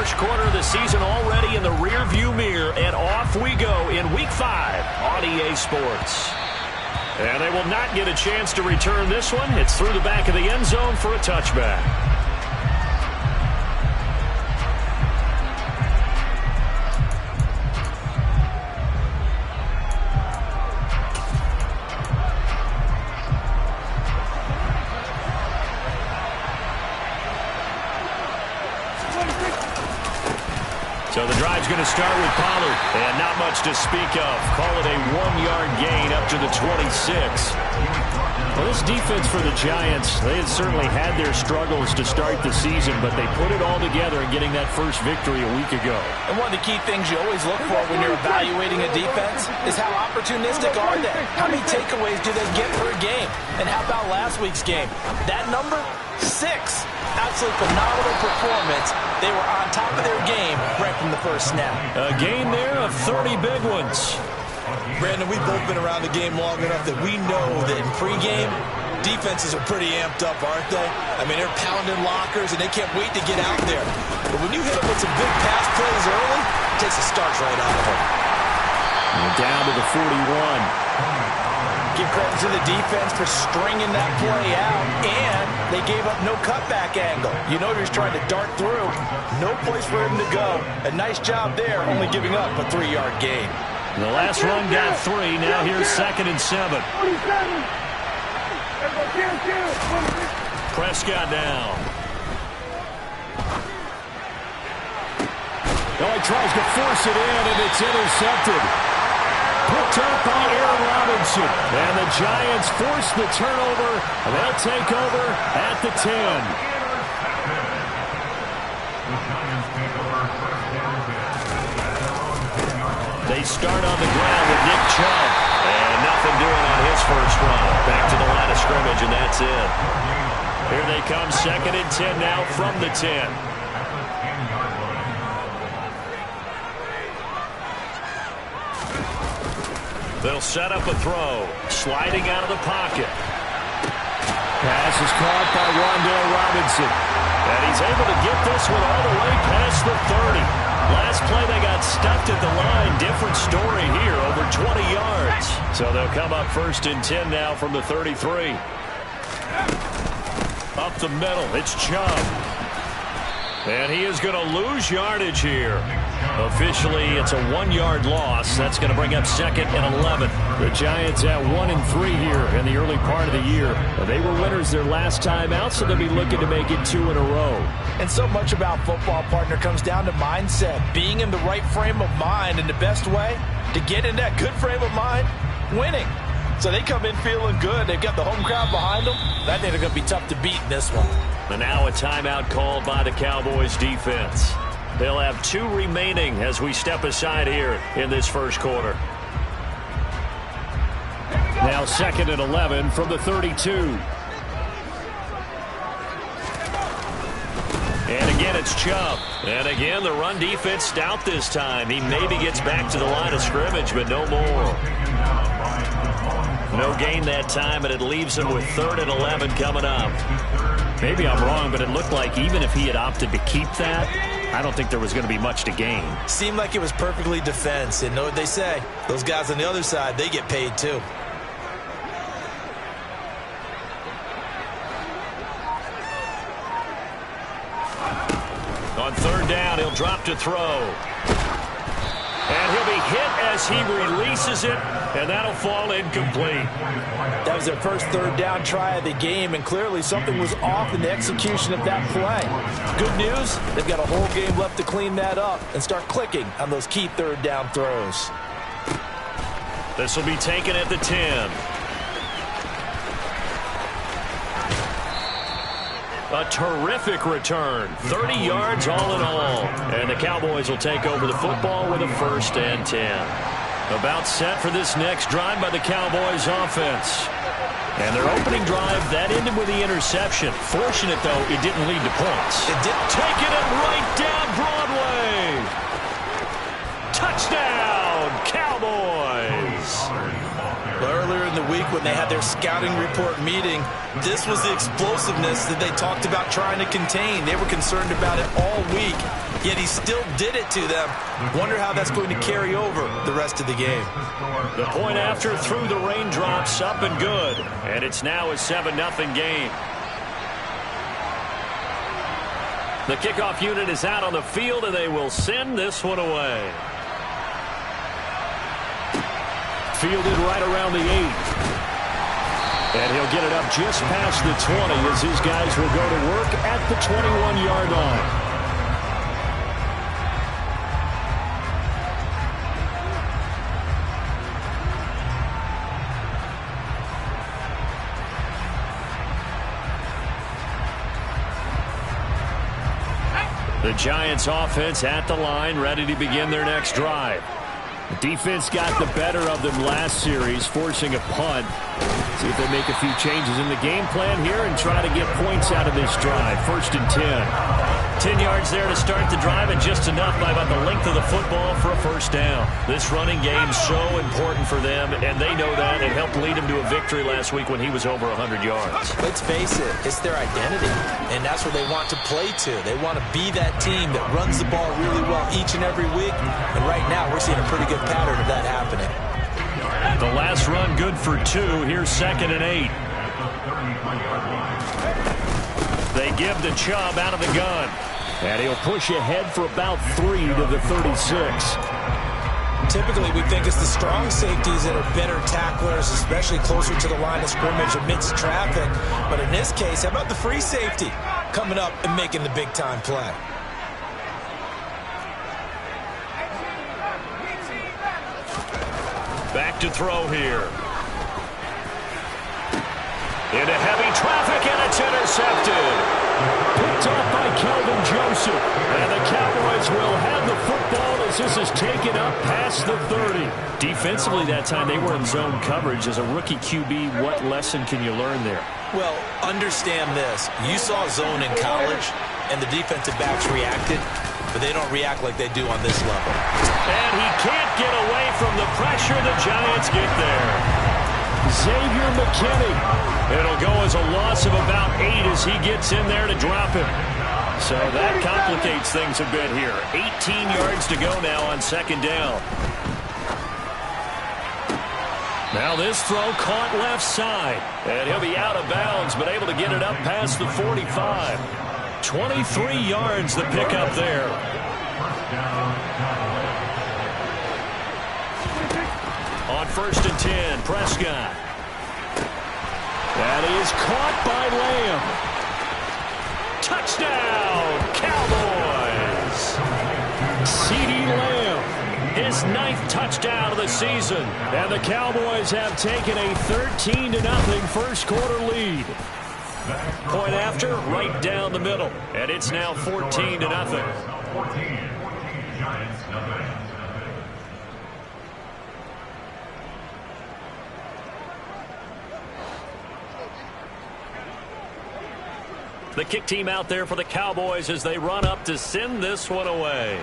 First quarter of the season already in the rearview mirror, and off we go in Week 5 on EA Sports. And they will not get a chance to return this one. It's through the back of the end zone for a touchback. So the drive's going to start with Pollard, and not much to speak of. Call it a 1-yard gain up to the 26. Well, this defense for the Giants, they had certainly had their struggles to start the season, but they put it all together in getting that first victory a week ago. And one of the key things you always look for when you're evaluating a defense is how opportunistic are they? How many takeaways do they get per game? And how about last week's game? That number? 6. Absolutely phenomenal performance. They were on top of their game right from the first snap. A gain there of 30 big ones. Brandon, we've both been around the game long enough that we know that in pregame, defenses are pretty amped up, aren't they? I mean, they're pounding lockers, and they can't wait to get out there. But when you hit them with some big pass plays early, it takes the starch right out of them. And down to the 41. Give credit to the defense for stringing that play out, and they gave up no cutback angle. You know he's trying to dart through. No place for him to go. A nice job there, only giving up a 3-yard gain. The last run got 3. Now here's 2nd and 7. Prescott down. Oh, he tries to force it in, and it's intercepted. Picked up by Aaron Robinson. And the Giants force the turnover. And they'll take over at the 10. They start on the ground with Nick Chubb. And nothing doing on his first run. Back to the line of scrimmage, and that's it. Here they come, 2nd and 10 now from the 10. They'll set up a throw. Sliding out of the pocket. Pass is caught by Wan'Dale Robinson. And he's able to get this one all the way past the 30. Last play they got stuffed at the line. Different story here, over 20 yards. So they'll come up 1st and 10 now from the 33. Up the middle, it's Chubb. And he is going to lose yardage here. Officially, it's a 1-yard loss. That's going to bring up 2nd and 11. The Giants at 1 and 3 here in the early part of the year. They were winners their last time out, so they'll be looking to make it 2 in a row. And so much about football, partner, comes down to mindset. Being in the right frame of mind, and the best way to get in that good frame of mind, winning. So they come in feeling good. They've got the home crowd behind them. I think they're going to be tough to beat in this one. And now a timeout called by the Cowboys defense. They'll have 2 remaining as we step aside here in this first quarter. Now 2nd and 11 from the 32. And again, it's Chubb. And again, the run defense stout this time. He maybe gets back to the line of scrimmage, but no more. No gain that time, and it leaves him with 3rd and 11 coming up. Maybe I'm wrong, but it looked like even if he had opted to keep that, I don't think there was going to be much to gain. Seemed like it was perfectly defense, and know what they say. Those guys on the other side, they get paid too. On 3rd down, he'll drop to throw. And he'll be hit as he releases it, and that'll fall incomplete. That was their first 3rd down try of the game, and clearly something was off in the execution of that play. Good news, they've got a whole game left to clean that up and start clicking on those key 3rd down throws. This will be taken at the 10. A terrific return. 30 yards all in all. And the Cowboys will take over the football with a 1st and 10. About set for this next drive by the Cowboys offense. And their opening drive, that ended with the interception. Fortunate, though, it didn't lead to points. It didn't. Taking it right down Broadway. Touchdown, Cowboys. Earlier in in the week when they had their scouting report meeting, this was the explosiveness that they talked about trying to contain. They were concerned about it all week, yet he still did it to them. Wonder how that's going to carry over the rest of the game. The point after through the raindrops, up and good. And it's now a 7-0 game. The kickoff unit is out on the field, and they will send this one away. Fielded right around the 8. And he'll get it up just past the 20 as his guys will go to work at the 21-yard line. The Giants offense at the line, ready to begin their next drive. The defense got the better of them last series, forcing a punt. See if they make a few changes in the game plan here and try to get points out of this drive. 1st and 10. 10 yards there to start the drive, and just enough by about the length of the football for a first down. This running game so important for them, and they know that. It helped lead him to a victory last week when he was over 100 yards. Let's face it, it's their identity, and that's what they want to play to. They want to be that team that runs the ball really well each and every week, and right now we're seeing a pretty good pattern of that happening. The last run good for 2. Here's 2nd and 8. They give the Chubb out of the gun. And he'll push ahead for about 3 to the 36. Typically, we think it's the strong safeties that are better tacklers, especially closer to the line of scrimmage amidst traffic. But in this case, how about the free safety coming up and making the big-time play? Back to throw here. Into heavy traffic, and it's intercepted. Picked off by Kelvin Joseph. And the Cowboys will have the football as this is taken up past the 30. Defensively that time, they were in zone coverage. As a rookie QB, what lesson can you learn there? Well, understand this. You saw zone in college, and the defensive backs reacted, but they don't react like they do on this level. And he can't get away from the pressure. The Giants get there. Xavier McKinney. It'll go as a loss of about 8 as he gets in there to drop him. So that complicates things a bit here. 18 yards to go now on 2nd down. Now this throw caught left side. And he'll be out of bounds, but able to get it up past the 45. 23 yards the pickup there. On 1st and 10, Prescott. That is caught by Lamb. Touchdown, Cowboys. CeeDee Lamb, his 9th touchdown of the season. And the Cowboys have taken a 13-0 first quarter lead. Point after, right down the middle. And it's now 14-0. The kick team out there for the Cowboys as they run up to send this one away.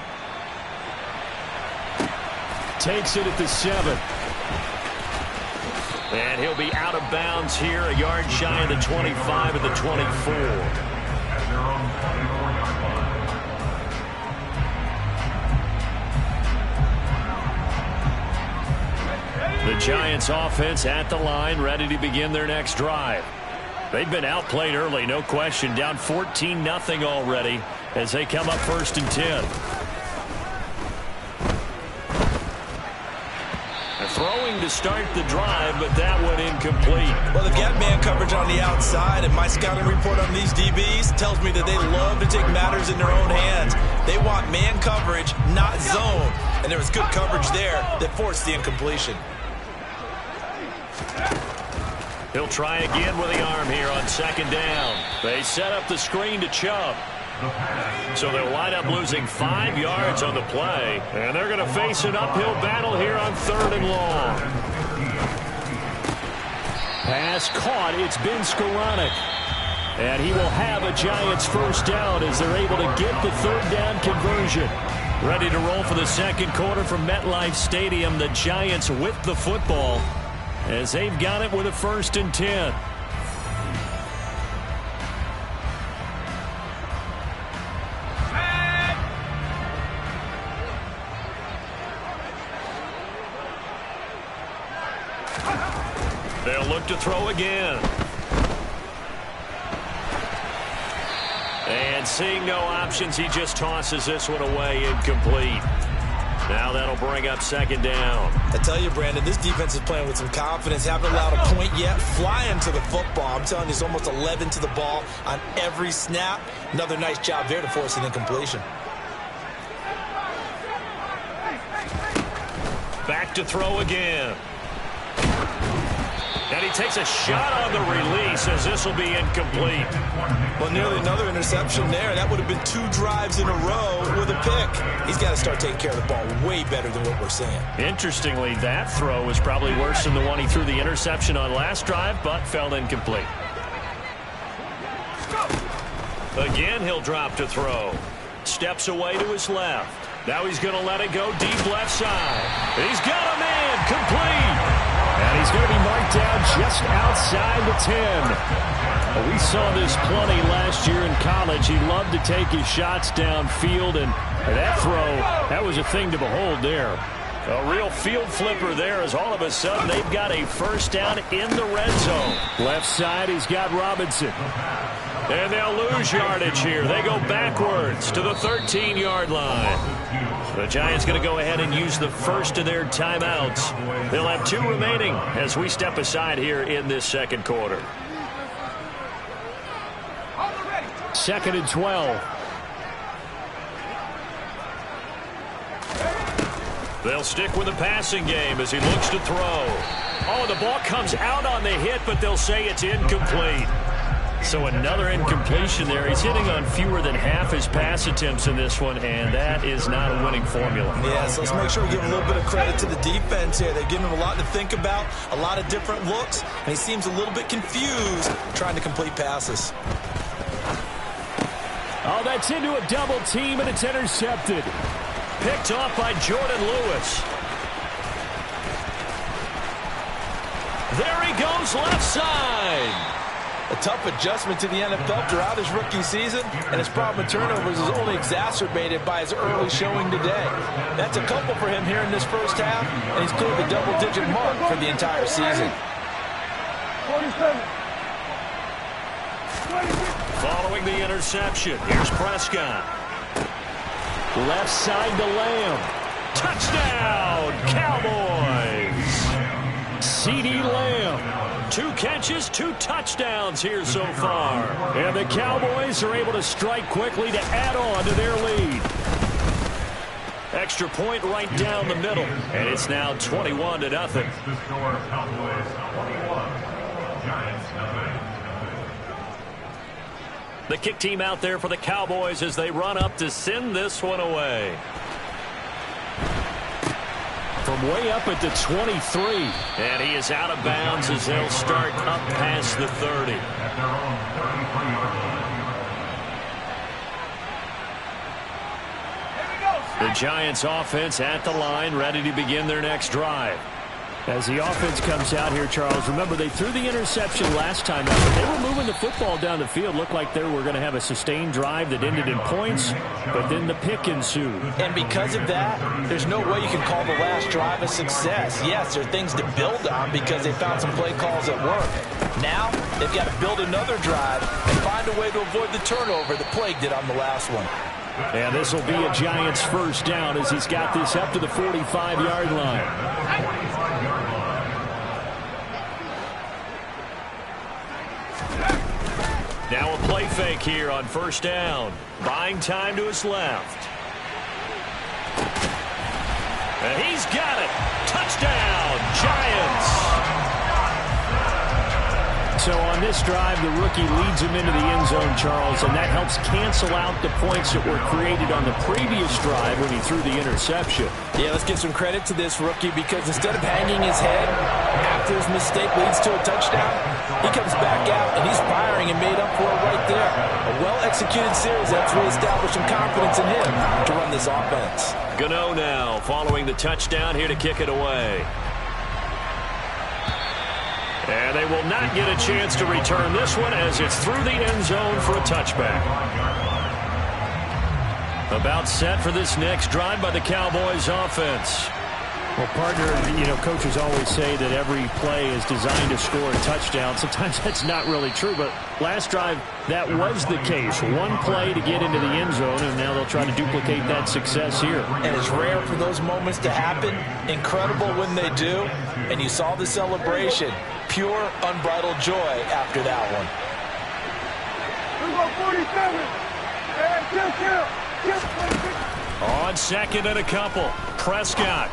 Takes it at the 7. And he'll be out of bounds here, a yard shy of the 25 at the 24. The Giants offense at the line, ready to begin their next drive. They've been outplayed early, no question. Down 14-0 already as they come up 1st and 10. Throwing to start the drive, but that one incomplete. Well, they've got man coverage on the outside, and my scouting report on these DBs tells me that they love to take matters in their own hands. They want man coverage, not zone. And there was good coverage there that forced the incompletion. He'll try again with the arm here on 2nd down. They set up the screen to Chubb. So they'll wind up losing 5 yards on the play. And they're going to face an uphill battle here on 3rd and long. Pass caught. It's Ben Skoranek. And he will have a Giants first down as they're able to get the 3rd down conversion. Ready to roll for the 2nd quarter from MetLife Stadium. The Giants with the football. as they've got it with a 1st and 10. They'll look to throw again. And seeing no options, he just tosses this one away, incomplete. Now that'll bring up 2nd down. I tell you, Brandon, this defense is playing with some confidence. Haven't allowed a point yet. Flying to the football. I'm telling you, it's almost 11 to the ball on every snap. Another nice job there to force an incompletion. Back to throw again. And he takes a shot on the release as this will be incomplete. Well, nearly another interception there. That would have been 2 drives in a row with a pick. He's got to start taking care of the ball way better than what we're seeing. Interestingly, that throw was probably worse than the one he threw the interception on last drive, but fell incomplete. Again, he'll drop to throw. Steps away to his left. Now he's going to let it go deep left side. He's got a man complete. And he's going to be marked down just outside the 10. We saw this plenty last year in college. He loved to take his shots downfield, and that throw, that was a thing to behold there. A real field flipper there as all of a sudden they've got a 1st down in the red zone. Left side, he's got Robinson. And they'll lose yardage here. They go backwards to the 13-yard line. The Giants going to go ahead and use the first of their timeouts. They'll have 2 remaining as we step aside here in this 2nd quarter. 2nd and 12. They'll stick with the passing game as he looks to throw. Oh, the ball comes out on the hit, but they'll say it's incomplete. So another incompletion there. He's hitting on fewer than half his pass attempts in this one, and that is not a winning formula. Yeah, so let's make sure we give a little bit of credit to the defense here. They're giving him a lot to think about, a lot of different looks, and he seems a little bit confused trying to complete passes. Oh, that's into a double team, and it's intercepted. Picked off by Jordan Lewis. There he goes left side. A tough adjustment to the NFL throughout his rookie season, and his problem with turnovers is only exacerbated by his early showing today. That's a couple for him here in this 1st half, and he's cleared the double-digit mark for the entire season. 47. Following the interception, here's Prescott. Left side to Lamb. Touchdown, Cowboys. CeeDee Lamb. 2 catches, 2 touchdowns here so far. And the Cowboys are able to strike quickly to add on to their lead. Extra point right down the middle. And it's now 21-0. The kick team out there for the Cowboys as they run up to send this one away. From way up at the 23. And he is out of bounds as they'll start up past the 30. The Giants offense at the line, ready to begin their next drive. As the offense comes out here, Charles, remember they threw the interception last time out, but they were moving the football down the field. Looked like they were going to have a sustained drive that ended in points, but then the pick ensued. And because of that, there's no way you can call the last drive a success. Yes, there are things to build on because they found some play calls at work. Now, they've got to build another drive and find a way to avoid the turnover that plagued it on the last one. And this will be a Giants 1st down as he's got this up to the 45-yard line. Now a play fake here on 1st down. Buying time to his left. And he's got it. Touchdown, Giants. So on this drive, the rookie leads him into the end zone, Charles, and that helps cancel out the points that were created on the previous drive when he threw the interception. Yeah, let's give some credit to this rookie because instead of hanging his head after his mistake leads to a touchdown, he comes back out and he's firing and made up for it right there. A well-executed series that's reestablished some confidence in him to run this offense. Gano now following the touchdown here to kick it away. And they will not get a chance to return this one as it's through the end zone for a touchback. About set for this next drive by the Cowboys offense. Well, partner, coaches always say that every play is designed to score a touchdown. Sometimes that's not really true, but last drive, that was the case. One play to get into the end zone, and now they'll try to duplicate that success here. And it's rare for those moments to happen. Incredible when they do. And you saw the celebration. Pure, unbridled joy after that one. We go 47. On second and a couple, Prescott.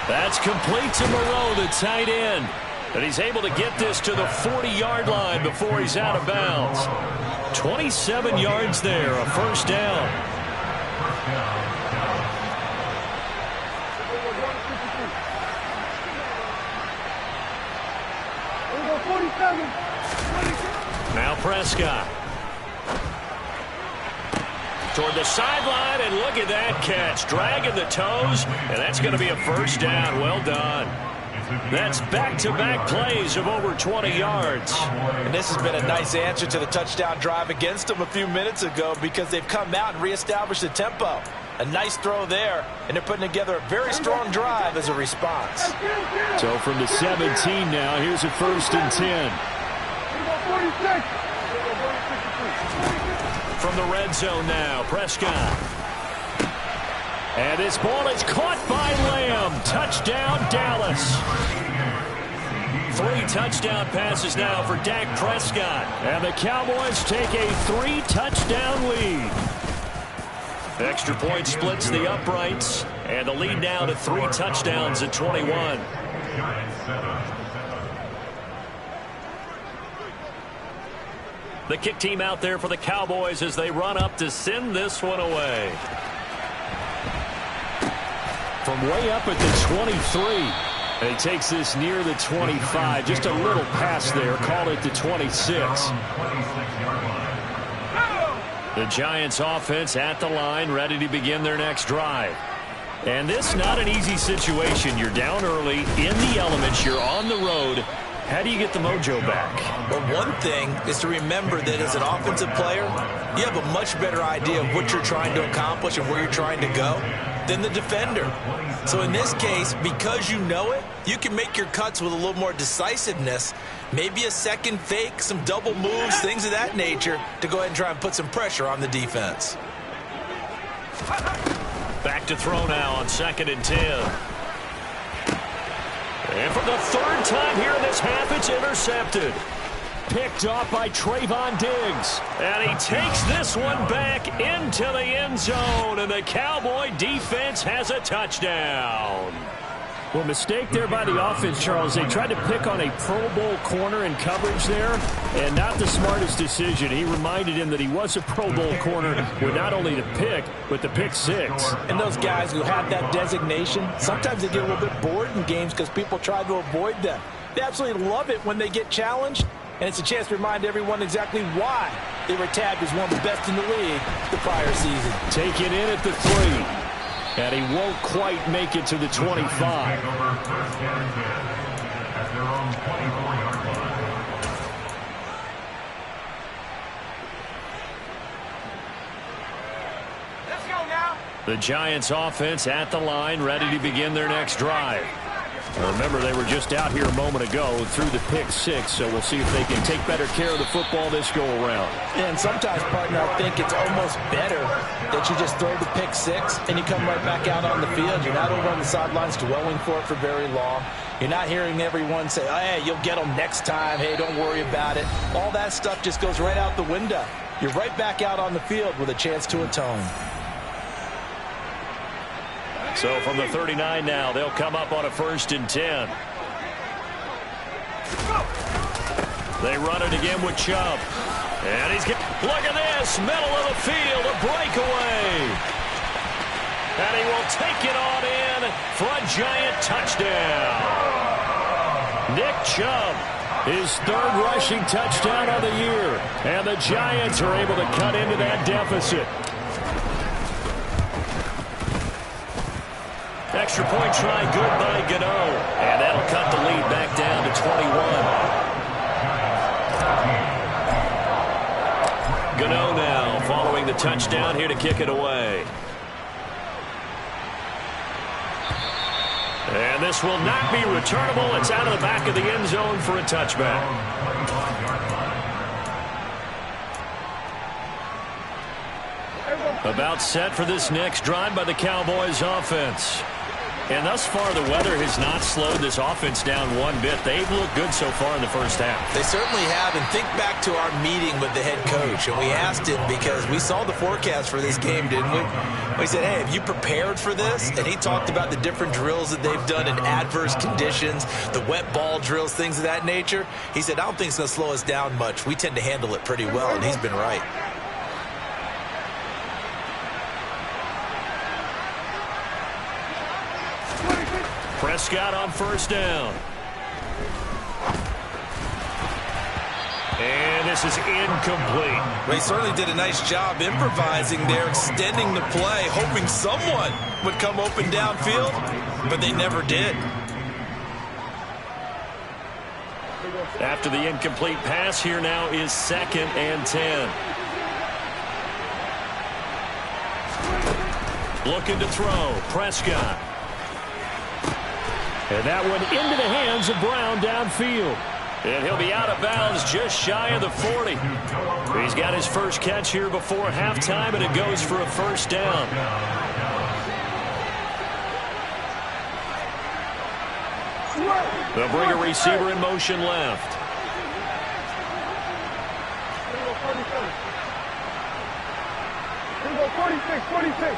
That's complete to Moreau, the tight end. And he's able to get this to the 40-yard line before he's out of bounds. 27 yards there, a first down. We go 47. Now Prescott. Toward the sideline, and look at that catch. Dragging the toes, and that's going to be a first down. Well done. That's back-to-back plays of over 20 yards. And this has been a nice answer to the touchdown drive against them a few minutes ago because they've come out and reestablished the tempo. A nice throw there, and they're putting together a very strong drive as a response. So from the 17 now, here's a first and 10. We go 46. From the red zone now, Prescott. And this ball is caught by Lamb. Touchdown, Dallas. 3 touchdown passes now for Dak Prescott. And the Cowboys take a 3-touchdown lead. Extra point splits the uprights. And the lead now to 3 touchdowns at 21. The kick team out there for the Cowboys as they run up to send this one away. From way up at the 23. And he takes this near the 25. Just a little pass there. Called it the 26. The Giants offense at the line, ready to begin their next drive. And this not an easy situation. You're down early, in the elements, you're on the road. How do you get the mojo back? Well, one thing is to remember that as an offensive player, you have a much better idea of what you're trying to accomplish and where you're trying to go than the defender. So in this case, because you know it, you can make your cuts with a little more decisiveness, maybe a second fake, some double moves, things of that nature, to go ahead and try and put some pressure on the defense. Back to throw now on second and 10. And for the 3rd time here in this half, it's intercepted. Picked off by Trayvon Diggs. And he takes this one back into the end zone. And the Cowboy defense has a touchdown. Well, mistake there by the offense, Charles. They tried to pick on a Pro Bowl corner in coverage there, and not the smartest decision. He reminded him that he was a Pro Bowl corner with not only the pick, but the pick 6. And those guys who have that designation, sometimes they get a little bit bored in games because people try to avoid them. They absolutely love it when they get challenged, and it's a chance to remind everyone exactly why they were tagged as one of the best in the league the prior season. Taken in at the 3. And he won't quite make it to the 25. Let's go now. The Giants offense at the line, ready to begin their next drive. Remember, they were just out here a moment ago through the pick 6, so we'll see if they can take better care of the football this go-around. And sometimes, partner, I think it's almost better that you just throw the pick 6 and you come right back out on the field. You're not over on the sidelines dwelling for it for very long. You're not hearing everyone say, oh, hey, you'll get them next time. Hey, don't worry about it. All that stuff just goes right out the window. You're right back out on the field with a chance to atone. So from the 39 now, they'll come up on a 1st and 10. They run it again with Chubb. And he's look at this, middle of the field, a breakaway. And he will take it on in for a Giant touchdown. Nick Chubb, his 3rd rushing touchdown of the year. And the Giants are able to cut into that deficit. Extra point try good by Gano. And that'll cut the lead back down to 21. Gano now following the touchdown here to kick it away. And this will not be returnable. It's out of the back of the end zone for a touchback. About set for this next drive by the Cowboys offense. And thus far, the weather has not slowed this offense down one bit. They've looked good so far in the first half. They certainly have. And think back to our meeting with the head coach. And we asked him, because we saw the forecast for this game, didn't we? We said, hey, have you prepared for this? And he talked about the different drills that they've done in adverse conditions, the wet ball drills, things of that nature. He said, I don't think it's going to slow us down much. We tend to handle it pretty well, and he's been right. Prescott on first down. And this is incomplete. They certainly did a nice job improvising there, extending the play, hoping someone would come open downfield, but they never did. After the incomplete pass, here now is 2nd and 10. Looking to throw. Prescott. And that one into the hands of Brown downfield. And he'll be out of bounds just shy of the 40. He's got his first catch here before halftime, and it goes for a first down. They'll bring a receiver in motion left. Here we go, 46, 46.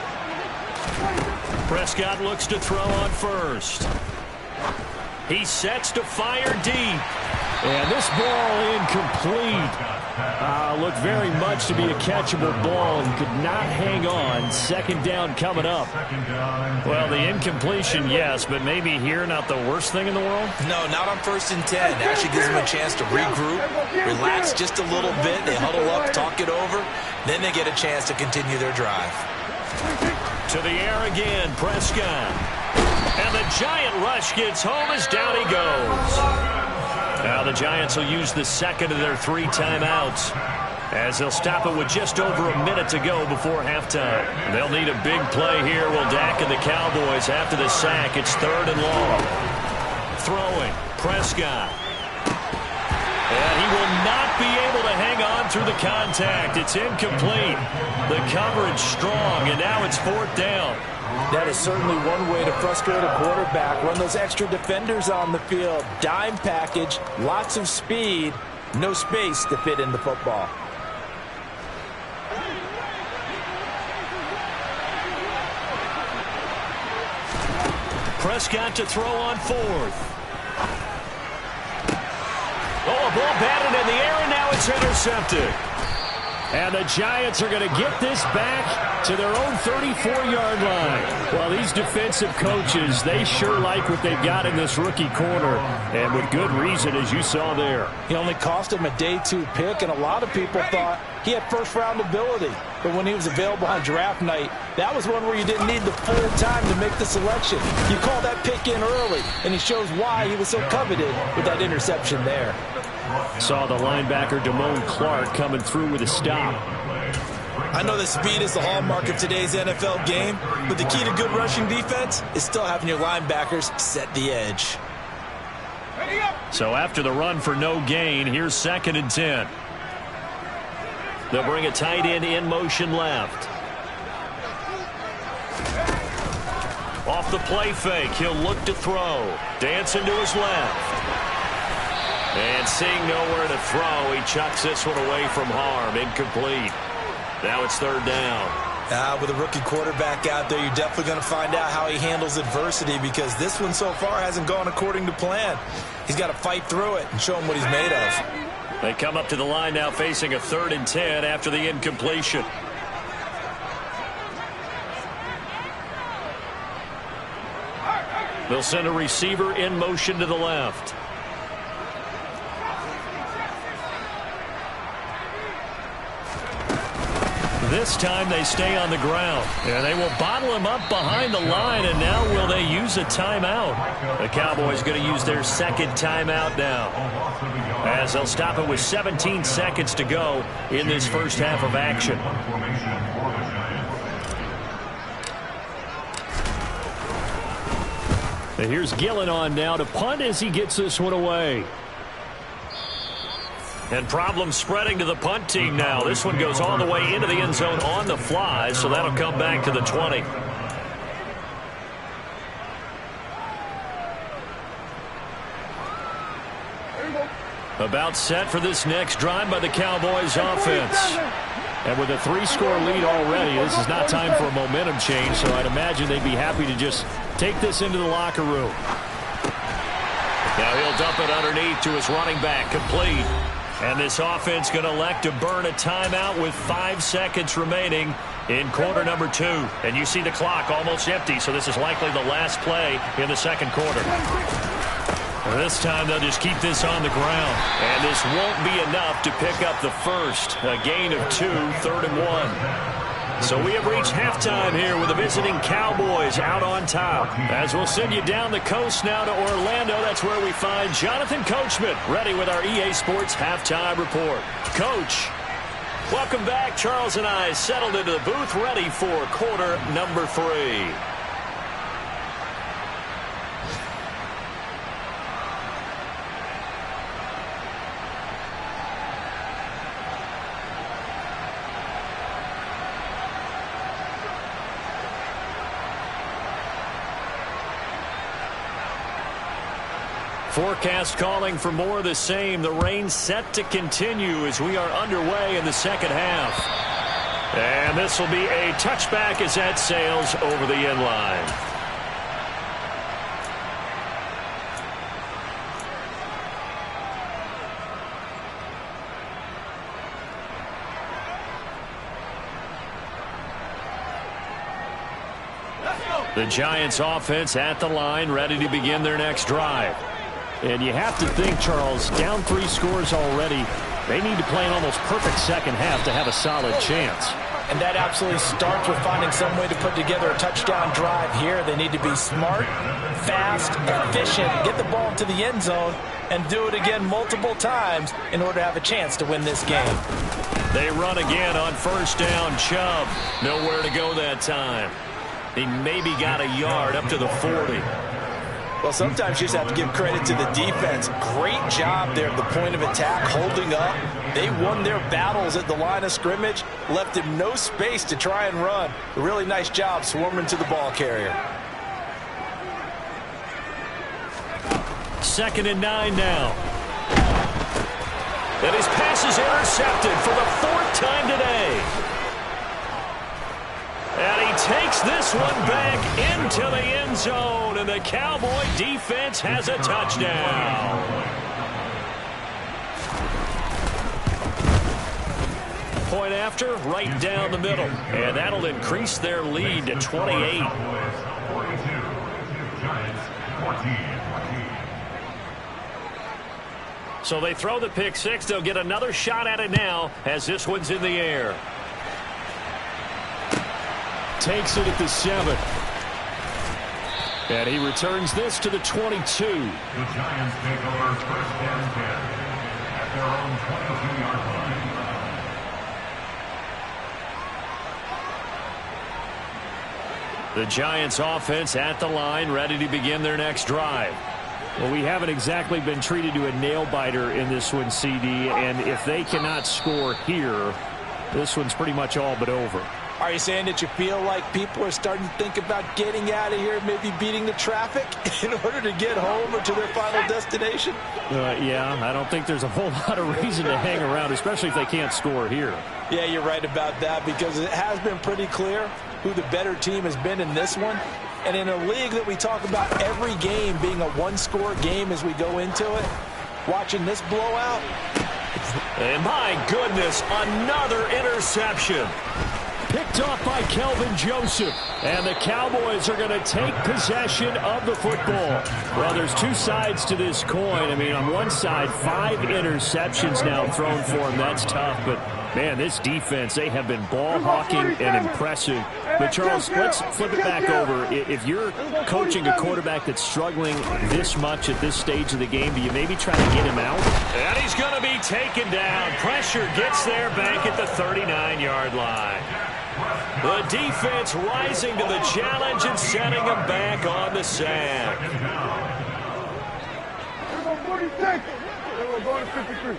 Prescott looks to throw on first. He sets to fire deep. And this ball incomplete. Looked very much to be a catchable ball and could not hang on. 2nd down coming up. Well, the incompletion, yes, but maybe here not the worst thing in the world? No, not on 1st and 10. Actually gives them a chance to regroup, relax just a little bit. They huddle up, talk it over. Then they get a chance to continue their drive. To the air again, Prescott. And the giant rush gets home as down he goes. Now the Giants will use the second of their 3 timeouts, as they'll stop it with just over a minute to go before halftime. They'll need a big play here, will Dak and the Cowboys after the sack. It's 3rd and long. Throwing, Prescott. And he will not be able to hang on through the contact. It's incomplete. The coverage strong, and now it's 4th down. That is certainly one way to frustrate a quarterback. Run those extra defenders on the field. Dime package, lots of speed, no space to fit in the football. Prescott to throw on 4th. Oh, a ball batted in the air, and now it's intercepted. And the Giants are going to get this back to their own 34-yard line. Well, these defensive coaches, they sure like what they've got in this rookie corner, and with good reason, as you saw there. He only cost him a day 2 pick, and a lot of people thought he had first-round ability. But when he was available on draft night, that was one where you didn't need the full time to make the selection. You call that pick in early, and he shows why he was so coveted with that interception there. Saw the linebacker Damone Clark coming through with a stop. I know that speed is the hallmark of today's NFL game, but the key to good rushing defense is still having your linebackers set the edge. So after the run for no gain, here's 2nd and 10. They'll bring a tight end in motion left. Off the play fake, he'll look to throw. Dancing to his left. And seeing nowhere to throw, he chucks this one away from harm. Incomplete. Now it's 3rd down. With a rookie quarterback out there, you're definitely going to find out how he handles adversity, because this one so far hasn't gone according to plan. He's got to fight through it and show him what he's made of. They come up to the line now facing a 3rd and 10 after the incompletion. They'll send a receiver in motion to the left. This time they stay on the ground. And they will bottle him up behind the line, and now will they use a timeout? The Cowboys going to use their second timeout now, as they'll stop it with 17 seconds to go in this first half of action. And here's Gillen on now to punt as he gets this one away. And problems spreading to the punt team now. This one goes all the way into the end zone on the fly, so that'll come back to the 20. About set for this next drive by the Cowboys offense. And with a 3-score lead already, this is not time for a momentum change, so I'd imagine they'd be happy to just take this into the locker room. Now he'll dump it underneath to his running back, complete. And this offense going to elect to burn a timeout with 5 seconds remaining in quarter number 2. And you see the clock almost empty, so this is likely the last play in the second quarter. And this time they'll just keep this on the ground. And this won't be enough to pick up the first. A gain of 2, 3rd and 1. So we have reached halftime here with the visiting Cowboys out on top. As we'll send you down the coast now to Orlando, that's where we find Jonathan Coachman ready with our EA Sports Halftime Report. Coach, welcome back. Charles and I settled into the booth ready for quarter number 3. Forecast calling for more of the same. The rain set to continue as we are underway in the second half. And this will be a touchback as that sails over the end line. The Giants offense at the line, ready to begin their next drive. And you have to think, Charles, down 3 scores already. They need to play an almost perfect second half to have a solid chance. And that absolutely starts with finding some way to put together a touchdown drive here. They need to be smart, fast, efficient, get the ball into the end zone, and do it again multiple times in order to have a chance to win this game. They run again on first down. Chubb, nowhere to go that time. He maybe got a yard up to the 40. Well, sometimes you just have to give credit to the defense. Great job there at the point of attack, holding up. They won their battles at the line of scrimmage, left him no space to try and run. A really nice job swarming to the ball carrier. 2nd and 9 now. And his pass is intercepted for the 4th time today. And he takes this one back into the end zone, and the Cowboy defense has a touchdown. Point after, right down the middle. And that'll increase their lead to 28. So they throw the pick 6. They'll get another shot at it now as this one's in the air. Takes it at the 7. And he returns this to the 22. The Giants take over 1st and 10 at their own 22-yard line. The Giants offense at the line, ready to begin their next drive. Well, we haven't exactly been treated to a nail-biter in this one, CD, and if they cannot score here, this one's pretty much all but over. Are you saying that you feel like people are starting to think about getting out of here, maybe beating the traffic in order to get home or to their final destination? Yeah, I don't think there's a whole lot of reason to hang around, especially if they can't score here. Yeah, you're right about that, because it has been pretty clear who the better team has been in this one. And in a league that we talk about every game being a one-score game as we go into it, watching this blowout. And my goodness, another interception. Picked off by Kelvin Joseph. And the Cowboys are going to take possession of the football. Well, there's 2 sides to this coin. I mean, on one side, 5 interceptions now thrown for him. That's tough. But Man, this defense, they have been ball hawking and impressive. But, Charles, let's flip it back over. If you're coaching a quarterback that's struggling this much at this stage of the game, do you maybe try to get him out? And he's going to be taken down. Pressure gets there back at the 39-yard line. The defense rising to the challenge and setting him back on the sack. 46. We're going to 53.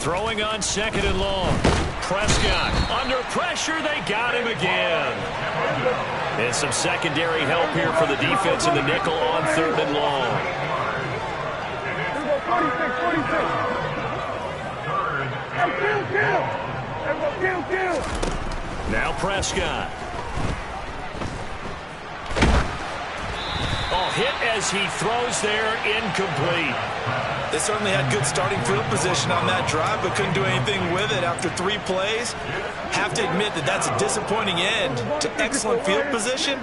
Throwing on 2nd and long. Prescott under pressure. They got him again. And some secondary help here for the defense in the nickel on 3rd and long. 46. Kill. Now Prescott. Oh, hit as he throws there, incomplete. They certainly had good starting field position on that drive, but couldn't do anything with it after 3 plays. Have to admit that that's a disappointing end to excellent field position.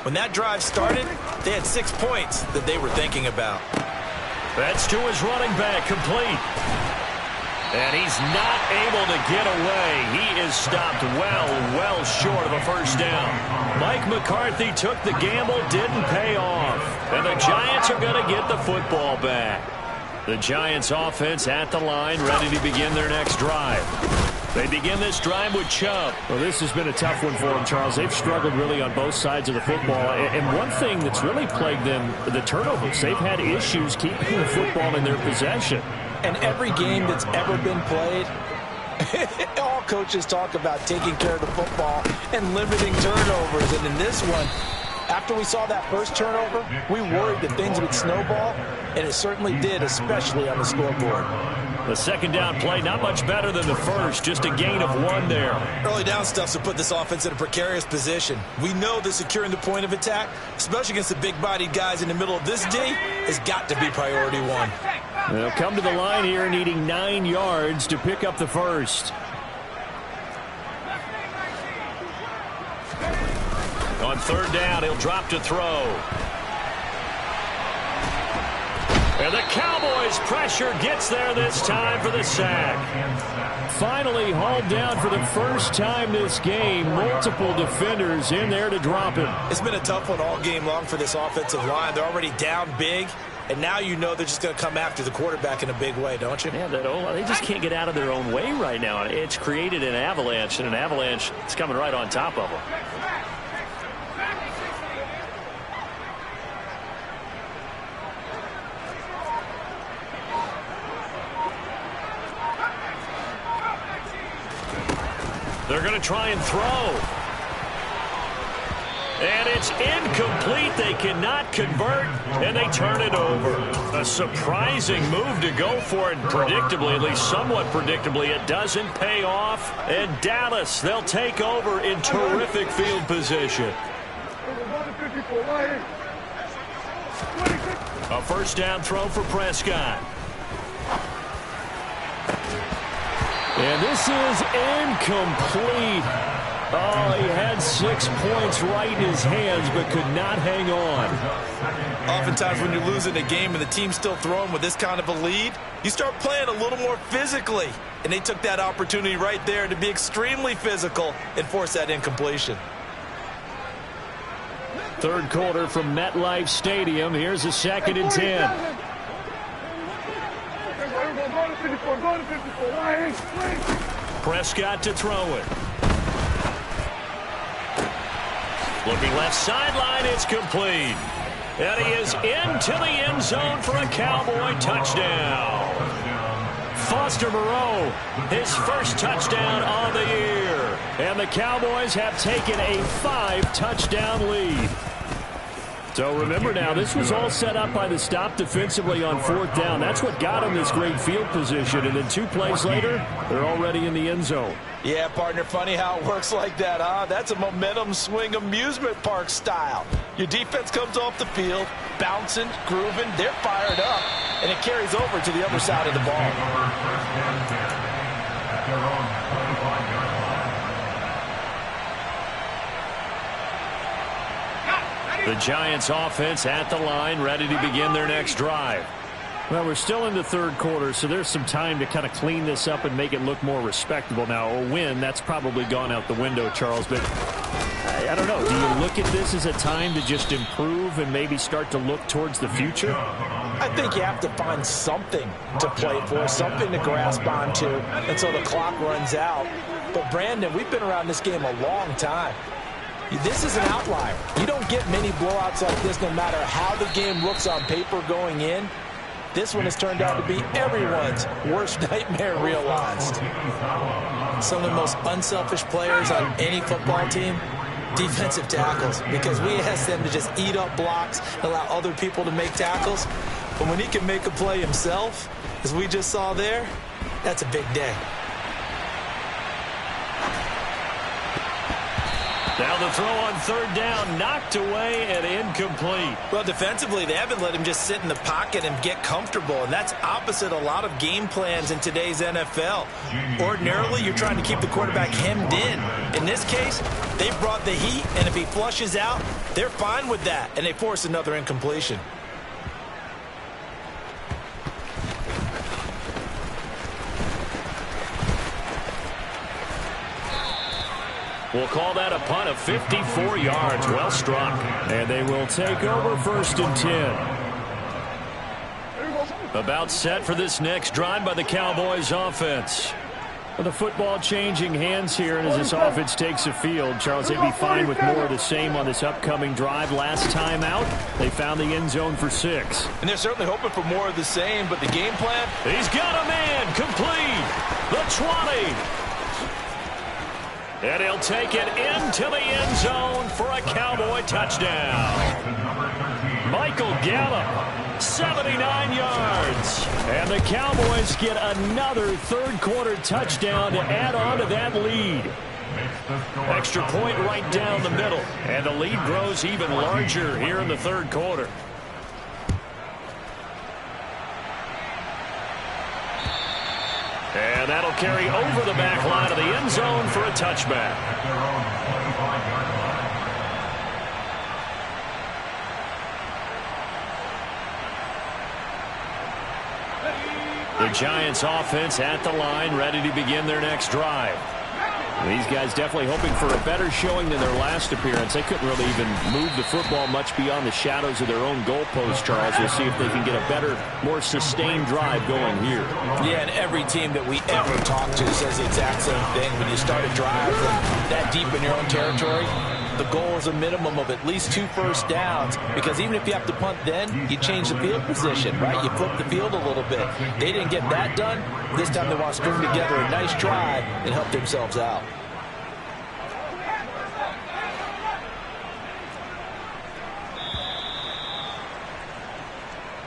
When that drive started, they had 6 points that they were thinking about. That's to his running back, complete. And he's not able to get away. He is stopped well short of a first down. Mike McCarthy took the gamble, didn't pay off. And the Giants are going to get the football back. The Giants offense at the line, ready to begin their next drive. They begin this drive with Chubb. Well, this has been a tough one for them, Charles. They've struggled really on both sides of the football. And one thing that's really plagued them, the turnovers. They've had issues keeping the football in their possession. And every game that's ever been played, all coaches talk about taking care of the football and limiting turnovers. And in this one, after we saw that first turnover, we worried that things would snowball, and it certainly did, especially on the scoreboard. The 2nd down play, not much better than the first, just a gain of 1 there. Early down stuff's to put this offense in a precarious position. We know that securing the point of attack, especially against the big-bodied guys in the middle of this D, has got to be priority 1. They'll come to the line here needing 9 yards to pick up the first. On 3rd down, he'll drop to throw. And the Cowboys' pressure gets there this time for the sack. Finally hauled down for the first time this game. Multiple defenders in there to drop him. It's been a tough one all game long for this offensive line. They're already down big, and now you know they're just going to come after the quarterback in a big way, don't you? Yeah, they just can't get out of their own way right now. It's created an avalanche, and an avalanche is coming right on top of them. They're going to try and throw. And it's incomplete. They cannot convert, and they turn it over. A surprising move to go for it, predictably, at least somewhat predictably. It doesn't pay off. And Dallas, they'll take over in terrific field position. A first down throw for Prescott. And this is incomplete. Oh, he had 6 points right in his hands, but could not hang on. Oftentimes when you're losing a game and the team's still throwing with this kind of a lead, you start playing a little more physically. And they took that opportunity right there to be extremely physical and force that incompletion. 3rd quarter from MetLife Stadium. Here's a 2nd and 10. Prescott to throw it. Looking left sideline, it's complete. And he is into the end zone for a Cowboy touchdown. Foster Moreau, his first touchdown on the year. And the Cowboys have taken a 5-touchdown lead. So remember now, this was all set up by the stop defensively on 4th down. That's what got them this great field position. And then 2 plays later, they're already in the end zone. Yeah, partner, funny how it works like that, huh? That's a momentum swing amusement park style. Your defense comes off the field, bouncing, grooving, they're fired up, and it carries over to the other side of the ball. The Giants offense at the line, ready to begin their next drive. Well, we're still in the third quarter, so there's some time to kind of clean this up and make it look more respectable. Now, a win, that's probably gone out the window, Charles, but I don't know. Do you look at this as a time to just improve and maybe start to look towards the future? I think you have to find something to play for, something to grasp onto until the clock runs out. But, Brandon, we've been around this game a long time. This is an outlier. You don't get many blowouts like this no matter how the game looks on paper going in. This one has turned out to be everyone's worst nightmare realized. Some of the most unselfish players on any football team, defensive tackles, because we ask them to just eat up blocks, allow other people to make tackles. But when he can make a play himself, as we just saw there, that's a big day. Now the throw on third down, knocked away and incomplete. Well, defensively, they haven't let him just sit in the pocket and get comfortable, and that's opposite a lot of game plans in today's NFL. Ordinarily, you're trying to keep the quarterback hemmed in. In this case, they brought the heat, and if he flushes out, they're fine with that, and they force another incompletion. We'll call that a punt of 54 yards. Well struck. And they will take over 1st and 10. About set for this next drive by the Cowboys offense. Well, the football changing hands here, and as this offense takes the field, Charles, they'd be fine with more of the same on this upcoming drive. Last time out, they found the end zone for 6. And they're certainly hoping for more of the same, but the game plan? He's got a man complete. The 20. And he'll take it into the end zone for a Cowboy touchdown. Michael Gallup, 79 yards. And the Cowboys get another third-quarter touchdown to add on to that lead. Extra point right down the middle. And the lead grows even larger here in the third quarter. And that'll carry over the back line of the end zone for a touchback. The Giants offense at the line, ready to begin their next drive. These guys definitely hoping for a better showing than their last appearance. They couldn't really even move the football much beyond the shadows of their own goalpost, Charles. We'll see if they can get a better, more sustained drive going here. Yeah, and every team that we ever talk to says the exact same thing. When you start a drive from that deep in your own territory, the goal is a minimum of at least 2 first downs, because even if you have to punt then, you change the field position, right? You flip the field a little bit. They didn't get that done. This time they want to string together a nice drive and help themselves out.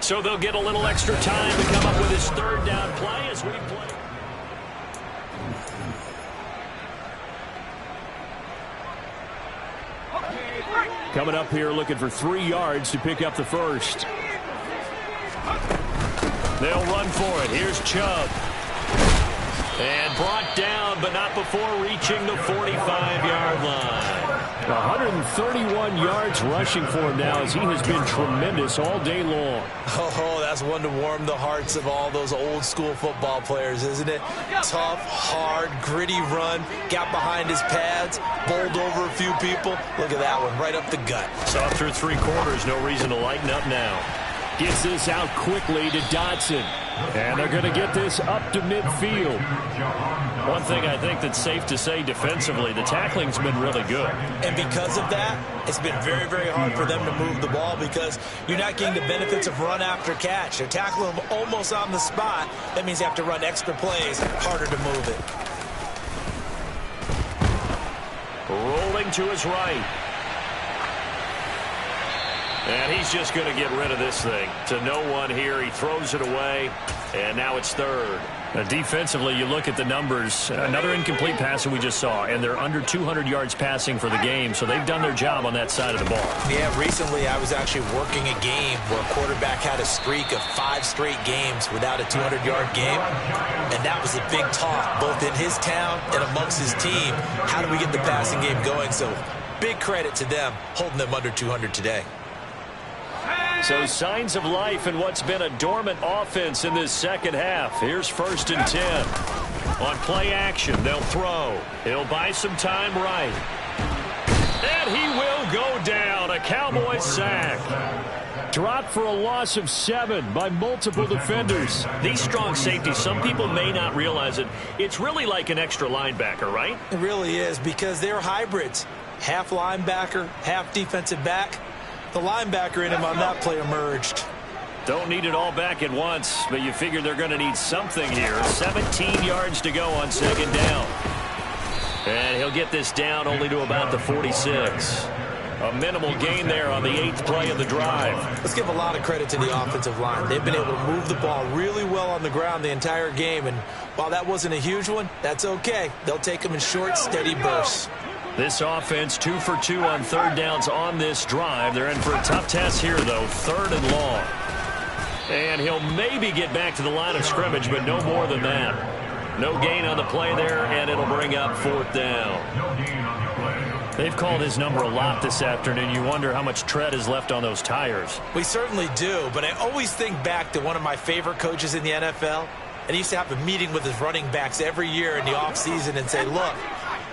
So they'll get a little extra time to come up with his third down play as we play. Coming up here looking for 3 yards to pick up the first. They'll run for it. Here's Chubb. And brought down, but not before reaching the 45-yard line. 131 yards rushing for him now, as he has been tremendous all day long. Oh, that's one to warm the hearts of all those old-school football players, isn't it? Tough, hard, gritty run, got behind his pads, bowled over a few people. Look at that one, right up the gut. So after 3 quarters, no reason to lighten up now. Gets this out quickly to Dotson. And they're going to get this up to midfield. One thing I think that's safe to say defensively, the tackling's been really good. And because of that, it's been very, very hard for them to move the ball, because you're not getting the benefits of run after catch. They're tackling them almost on the spot. That means you have to run extra plays, harder to move it. Rolling to his right. And he's just going to get rid of this thing. To no one here. He throws it away. And now it's third. Defensively, you look at the numbers. Another incomplete pass that we just saw. And they're under 200 yards passing for the game. So they've done their job on that side of the ball. Yeah, recently I was actually working a game where a quarterback had a streak of 5 straight games without a 200-yard game. And that was a big talk, both in his town and amongst his team. How do we get the passing game going? So big credit to them, holding them under 200 today. So signs of life in what's been a dormant offense in this second half. Here's 1st and 10. On play action, they'll throw. He'll buy some time right. And he will go down. A Cowboys sack. Dropped for a loss of 7 by multiple defenders. These strong safeties, some people may not realize it. It's really like an extra linebacker, right? It really is, because they're hybrids. Half linebacker, half defensive back. The linebacker in him on that play emerged. Don't need it all back at once, but you figure they're going to need something here. 17 yards to go on 2nd down. And he'll get this down only to about the 46. A minimal gain there on the 8th play of the drive. Let's give a lot of credit to the offensive line. They've been able to move the ball really well on the ground the entire game, and while that wasn't a huge one, that's okay. They'll take them in short, steady bursts. This offense 2 for 2 on 3rd downs on this drive. They're in for a tough test here, though. 3rd and long. And he'll maybe get back to the line of scrimmage, but no more than that. No gain on the play there, and it'll bring up 4th down. They've called his number a lot this afternoon. You wonder how much tread is left on those tires. We certainly do, but I always think back to one of my favorite coaches in the NFL, and he used to have a meeting with his running backs every year in the offseason and say, look,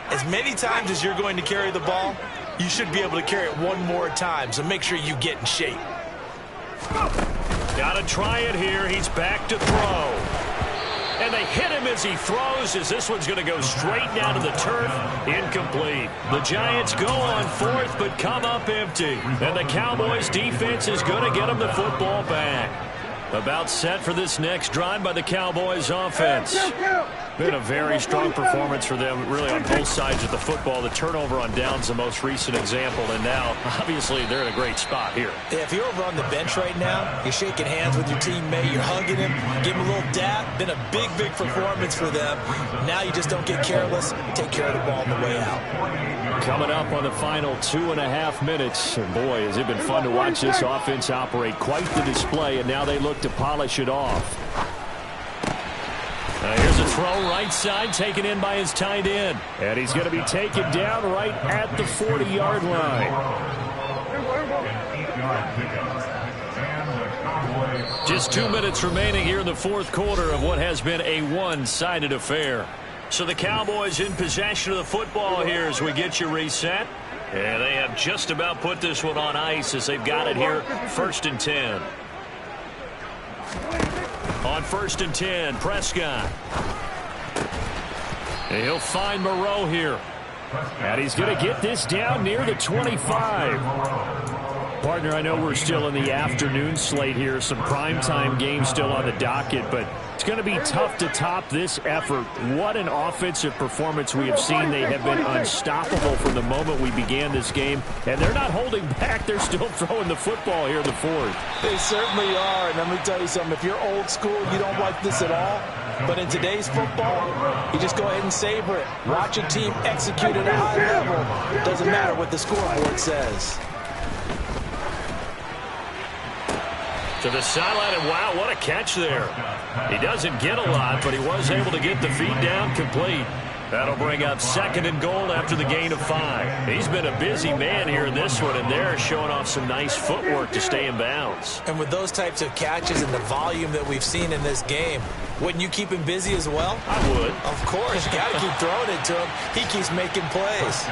as many times as you're going to carry the ball, you should be able to carry it one more time, so make sure you get in shape. Got to try it here. He's back to throw. And they hit him as he throws, as this one's going to go straight down to the turf. Incomplete. The Giants go on 4th, but come up empty. And the Cowboys defense is going to get them the football back. About set for this next drive by the Cowboys offense. Been a very strong performance for them, really, on both sides of the football. The turnover on downs, the most recent example, and now, obviously, they're in a great spot here. Yeah, if you're over on the bench right now, you're shaking hands with your teammate, you're hugging him, give him a little dap. Been a big, big performance for them. Now you just don't get careless. Take care of the ball on the way out. Coming up on the final 2.5 minutes. And boy, has it been fun to watch this offense operate. Quite the display, and now they look to polish it off. Here's a throw right side, taken in by his tight end. And he's going to be taken down right at the 40-yard line. Just 2 minutes remaining here in the 4th quarter of what has been a one-sided affair. So the Cowboys in possession of the football here as we get you reset. And they have just about put this one on ice as they've got it here, 1st and 10. On 1st and 10, Prescott. And he'll find Moreau here. And he's going to get this down near the 25. Partner, I know we're still in the afternoon slate here. Some primetime games still on the docket, but it's going to be tough to top this effort. What an offensive performance we have seen. They have been unstoppable from the moment we began this game, and they're not holding back. They're still throwing the football here in the 4th. They certainly are, and let me tell you something. If you're old school, you don't like this at all. But in today's football, you just go ahead and savor it. Watch a team execute at a high level. Doesn't matter what the scoreboard says. To the sideline, and wow, what a catch there. He doesn't get a lot, but he was able to get the feed down complete. That'll bring up 2nd and goal after the gain of 5. He's been a busy man here in this one, and they're showing off some nice footwork to stay in bounds. And with those types of catches and the volume that we've seen in this game, wouldn't you keep him busy as well? I would. Of course. You got to keep throwing it to him. He keeps making plays.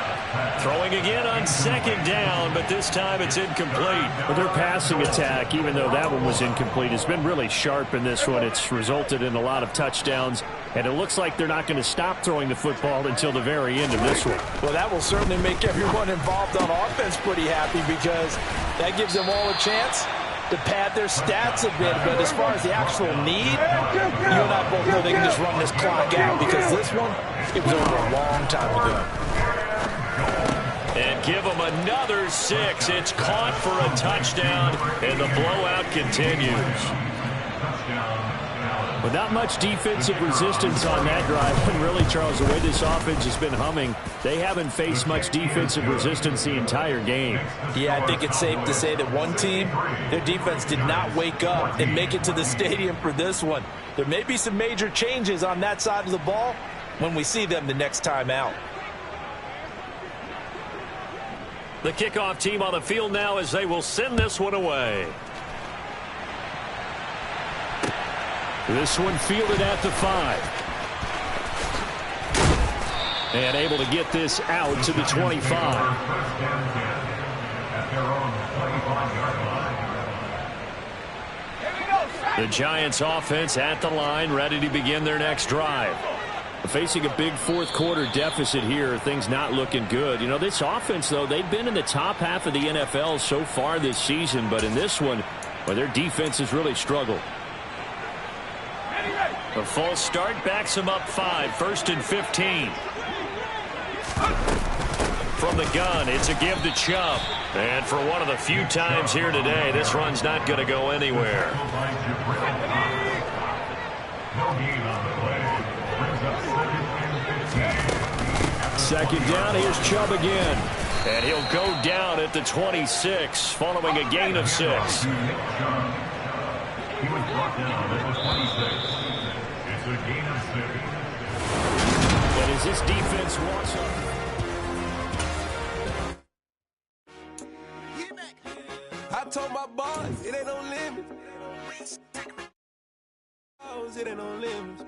Throwing again on 2nd down, but this time it's incomplete. But their passing attack, even though that one was incomplete, has been really sharp in this one. It's resulted in a lot of touchdowns, and it looks like they're not going to stop throwing the football until the very end of this one. Well, that will certainly make everyone involved on offense pretty happy, because that gives them all a chance to pad their stats a bit. But as far as the actual need, you and I both know they can just run this clock out, because this one, it was over a long time ago. And give them another 6. It's caught for a touchdown, and the blowout continues. Without much defensive resistance on that drive, and really, Charles, the way this offense has been humming, they haven't faced much defensive resistance the entire game. Yeah, I think it's safe to say that one team, their defense did not wake up and make it to the stadium for this one. There may be some major changes on that side of the ball when we see them the next time out. The kickoff team on the field now as they will send this one away. This one fielded at the 5. And able to get this out to the 25. The Giants offense at the line, ready to begin their next drive. Facing a big fourth quarter deficit here, things not looking good. You know, this offense, though, they've been in the top half of the NFL so far this season, but in this one, well, their defense has really struggled. The false start backs them up 5, 1st and 15. From the gun, it's a give to Chubb. And for one of the few times here today, this run's not going to go anywhere. Second down, here's Chubb again. And he'll go down at the 26, following a gain of 6. He was brought down at the 26. It's a gain of 6. And as this defense wants up. I told my boys, it ain't no limit. It ain't no limit.